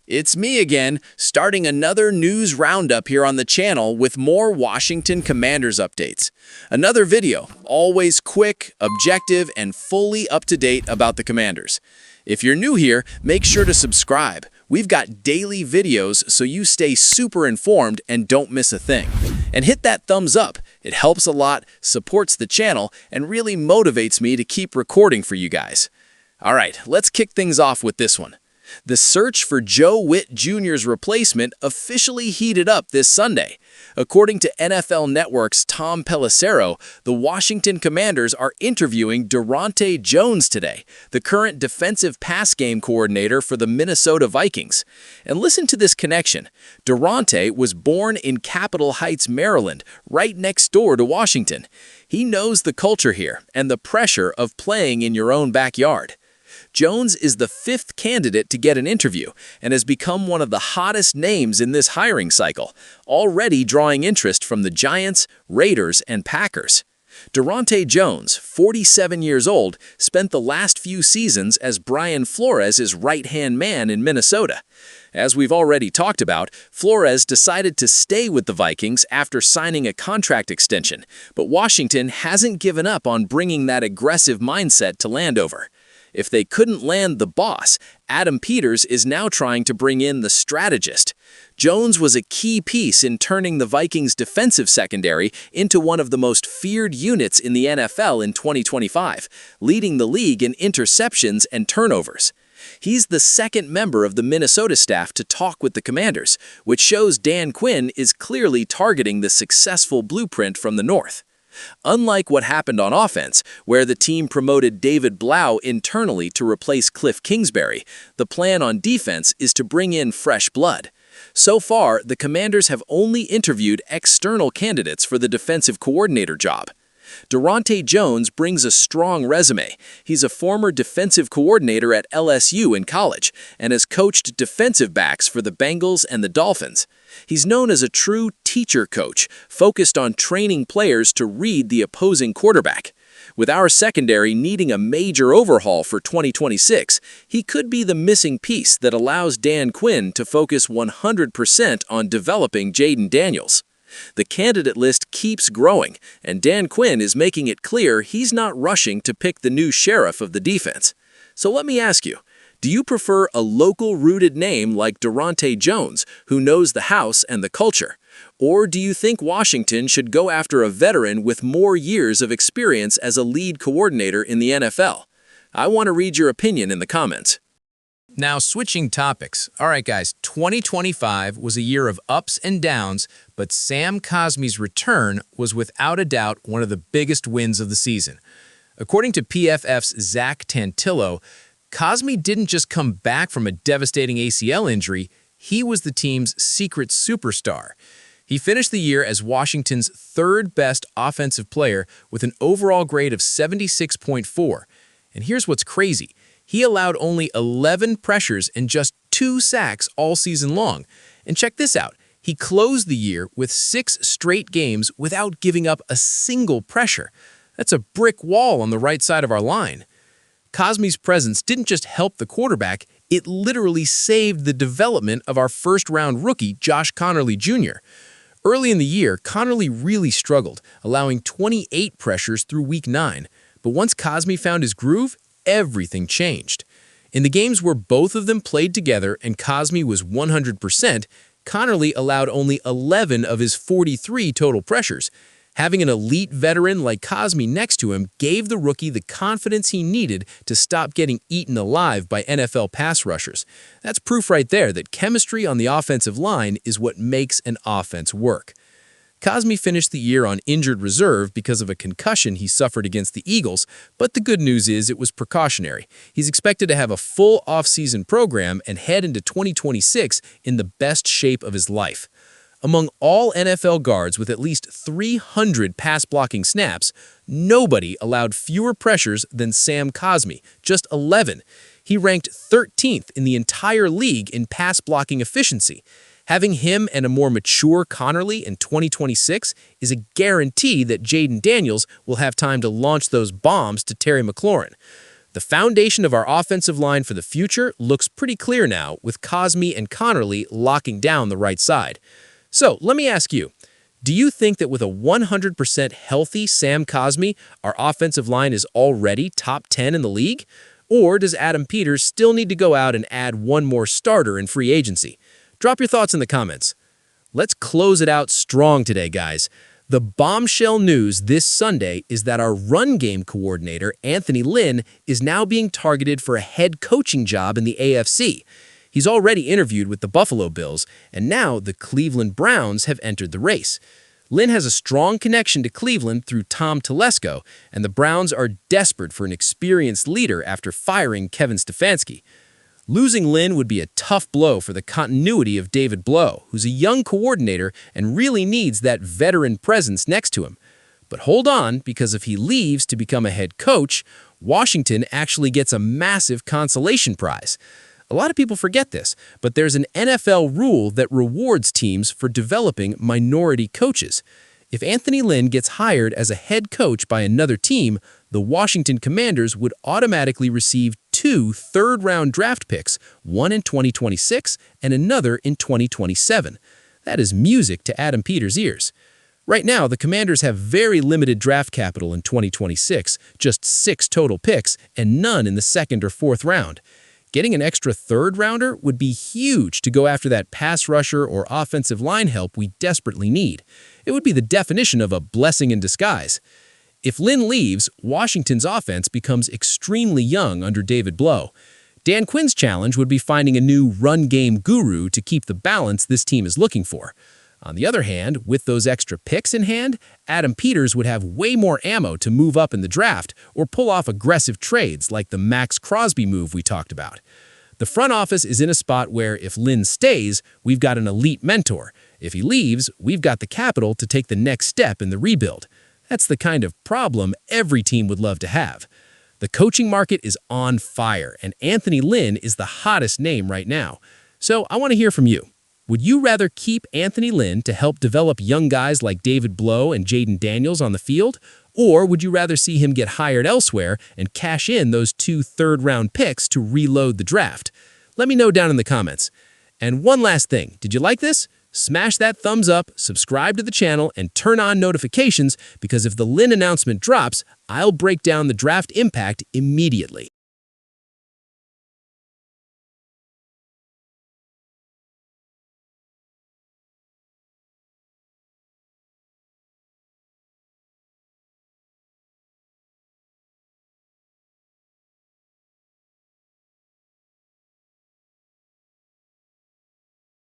It's me again, starting another news roundup here on the channel with more Washington Commanders updates. Another video, always quick, objective, and fully up-to-date about the Commanders. If you're new here, make sure to subscribe. We've got daily videos so you stay super informed and don't miss a thing. And hit that thumbs up. It helps a lot, supports the channel, and really motivates me to keep recording for you guys. All right, let's kick things off with this one. The search for Joe Witt Jr.'s replacement officially heated up this Sunday. According to NFL Network's Tom Pelissero, the Washington Commanders are interviewing Durante Jones today, the current defensive pass game coordinator for the Minnesota Vikings. And listen to this connection. Durante was born in Capitol Heights, Maryland, right next door to Washington. He knows the culture here and the pressure of playing in your own backyard. Jones is the fifth candidate to get an interview and has become one of the hottest names in this hiring cycle, already drawing interest from the Giants, Raiders, and Packers. Durante Jones, 47 years old, spent the last few seasons as Brian Flores' right-hand man in Minnesota. As we've already talked about, Flores decided to stay with the Vikings after signing a contract extension, but Washington hasn't given up on bringing that aggressive mindset to Landover. If they couldn't land the boss, Adam Peters is now trying to bring in the strategist. Jones was a key piece in turning the Vikings' defensive secondary into one of the most feared units in the NFL in 2025, leading the league in interceptions and turnovers. He's the second member of the Minnesota staff to talk with the Commanders, which shows Dan Quinn is clearly targeting the successful blueprint from the North. Unlike what happened on offense, where the team promoted David Blau internally to replace Cliff Kingsbury, the plan on defense is to bring in fresh blood. So far, the Commanders have only interviewed external candidates for the defensive coordinator job. Durante Jones brings a strong resume. He's a former defensive coordinator at LSU in college and has coached defensive backs for the Bengals and the Dolphins. He's known as a true teacher coach, focused on training players to read the opposing quarterback. With our secondary needing a major overhaul for 2026, he could be the missing piece that allows Dan Quinn to focus 100% on developing Jayden Daniels. The candidate list keeps growing, and Dan Quinn is making it clear he's not rushing to pick the new sheriff of the defense. So let me ask you, do you prefer a local-rooted name like Durante Jones, who knows the house and the culture? Or do you think Washington should go after a veteran with more years of experience as a lead coordinator in the NFL? I want to read your opinion in the comments. Now, switching topics. All right, guys, 2025 was a year of ups and downs, but Sam Cosmi's return was without a doubt one of the biggest wins of the season. According to PFF's Zach Tantillo, Cosmi didn't just come back from a devastating ACL injury, he was the team's secret superstar. He finished the year as Washington's third-best offensive player with an overall grade of 76.4. And here's what's crazy. He allowed only 11 pressures and just 2 sacks all season long. And check this out. He closed the year with 6 straight games without giving up a single pressure. That's a brick wall on the right side of our line. Cosmi's presence didn't just help the quarterback, it literally saved the development of our first-round rookie, Josh Conerly Jr. Early in the year, Conerly really struggled, allowing 28 pressures through Week 9. But once Cosmi found his groove, everything changed. In the games where both of them played together and Cosmi was 100%, Conerly allowed only 11 of his 43 total pressures. Having an elite veteran like Cosmi next to him gave the rookie the confidence he needed to stop getting eaten alive by NFL pass rushers. That's proof right there that chemistry on the offensive line is what makes an offense work. Cosmi finished the year on injured reserve because of a concussion he suffered against the Eagles, but the good news is it was precautionary. He's expected to have a full offseason program and head into 2026 in the best shape of his life. Among all NFL guards with at least 300 pass-blocking snaps, nobody allowed fewer pressures than Sam Cosmi, just 11. He ranked 13th in the entire league in pass-blocking efficiency. Having him and a more mature Conerly in 2026 is a guarantee that Jayden Daniels will have time to launch those bombs to Terry McLaurin. The foundation of our offensive line for the future looks pretty clear now, with Cosmi and Connerly locking down the right side. So, let me ask you, do you think that with a 100% healthy Sam Cosmi, our offensive line is already top 10 in the league? Or does Adam Peters still need to go out and add one more starter in free agency? Drop your thoughts in the comments. Let's close it out strong today, guys. The bombshell news this Sunday is that our run game coordinator, Anthony Lynn, is now being targeted for a head coaching job in the AFC. He's already interviewed with the Buffalo Bills, and now the Cleveland Browns have entered the race. Lynn has a strong connection to Cleveland through Tom Telesco, and the Browns are desperate for an experienced leader after firing Kevin Stefanski. Losing Lynn would be a tough blow for the continuity of David Blow, who's a young coordinator and really needs that veteran presence next to him. But hold on, because if he leaves to become a head coach, Washington actually gets a massive consolation prize. A lot of people forget this, but there's an NFL rule that rewards teams for developing minority coaches. If Anthony Lynn gets hired as a head coach by another team, the Washington Commanders would automatically receive 2 third-round draft picks, one in 2026 and another in 2027. That is music to Adam Peters' ears. Right now, the Commanders have very limited draft capital in 2026, just 6 total picks and none in the second or fourth round. Getting an extra third-rounder would be huge to go after that pass rusher or offensive line help we desperately need. It would be the definition of a blessing in disguise. If Lynn leaves, Washington's offense becomes extremely young under David Blow. Dan Quinn's challenge would be finding a new run-game guru to keep the balance this team is looking for. On the other hand, with those extra picks in hand, Adam Peters would have way more ammo to move up in the draft or pull off aggressive trades like the Max Crosby move we talked about. The front office is in a spot where if Lynn stays, we've got an elite mentor. If he leaves, we've got the capital to take the next step in the rebuild. That's the kind of problem every team would love to have. The coaching market is on fire, and Anthony Lynn is the hottest name right now. So I want to hear from you. Would you rather keep Anthony Lynn to help develop young guys like David Blow and Jaden Daniels on the field? Or would you rather see him get hired elsewhere and cash in those 2 third-round picks to reload the draft? Let me know down in the comments. And one last thing, did you like this? Smash that thumbs up, subscribe to the channel, and turn on notifications because if the Lynn announcement drops, I'll break down the draft impact immediately.